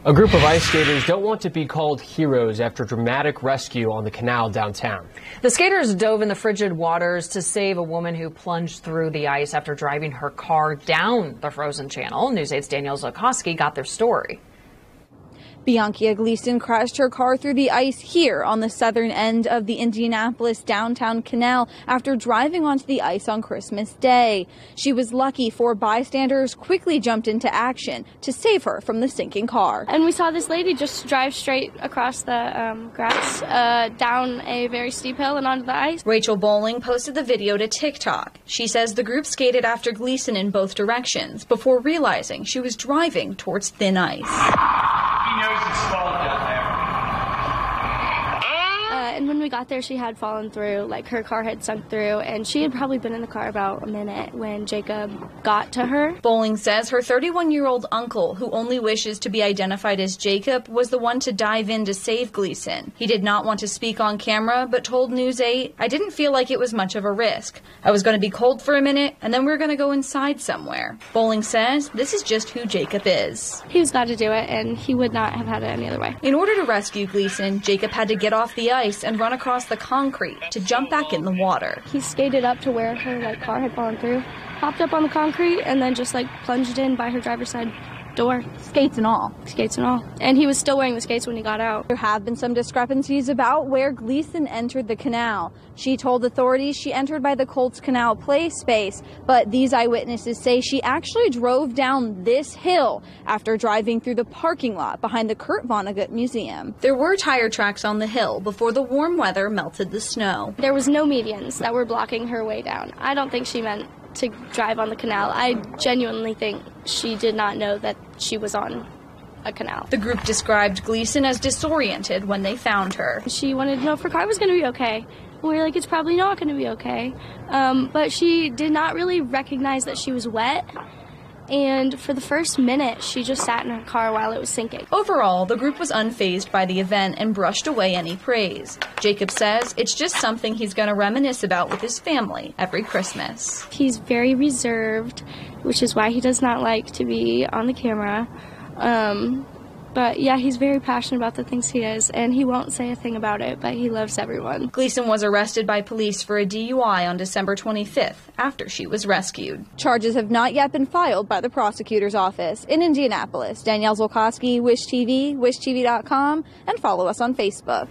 A group of ice skaters don't want to be called heroes after a dramatic rescue on the canal downtown. The skaters dove in the frigid waters to save a woman who plunged through the ice after driving her car down the frozen channel. News 8's Danielle Zulkowski got their story. Bianca Gleason crashed her car through the ice here on the southern end of the Indianapolis downtown canal after driving onto the ice on Christmas Day. She was lucky, for bystanders quickly jumped into action to save her from the sinking car. And we saw this lady just drive straight across the grass down a very steep hill and onto the ice. Rachel Bowling posted the video to TikTok. She says the group skated after Gleason in both directions before realizing she was driving towards thin ice. He knows it's cold down there. And when we got there, she had fallen through, like her car had sunk through, and she had probably been in the car about a minute when Jacob got to her. Bowling says her 31-year-old uncle, who only wishes to be identified as Jacob, was the one to dive in to save Gleason. He did not want to speak on camera, but told News 8, "I didn't feel like it was much of a risk. I was going to be cold for a minute, and then we were going to go inside somewhere." Bowling says this is just who Jacob is. He was glad to do it, and he would not have had it any other way. In order to rescue Gleason, Jacob had to get off the ice and run across the concrete to jump back in the water. He skated up to where her car had fallen through, hopped up on the concrete, and then just plunged in by her driver's side door. Skates and all. Skates and all. And he was still wearing the skates when he got out. There have been some discrepancies about where Gleason entered the canal. She told authorities she entered by the Colts Canal play space, but these eyewitnesses say she actually drove down this hill after driving through the parking lot behind the Kurt Vonnegut Museum. There were tire tracks on the hill before the warm weather melted the snow. There was no medians that were blocking her way down. I don't think she meant to drive on the canal. I genuinely think she did not know that she was on a canal. The group described Gleason as disoriented when they found her. She wanted to know if her car was going to be okay. We were like, it's probably not going to be okay. But she did not really recognize that she was wet. And for the first minute, she just sat in her car while it was sinking. Overall, the group was unfazed by the event and brushed away any praise. Jacob says it's just something he's going to reminisce about with his family every Christmas. He's very reserved, which is why he does not like to be on the camera. But yeah, he's very passionate about the things he is, and he won't say a thing about it, but he loves everyone. Gleason was arrested by police for a DUI on December 25th after she was rescued. Charges have not yet been filed by the prosecutor's office. In Indianapolis, Danielle Zulkowski, Wish TV, wishtv.com, and follow us on Facebook.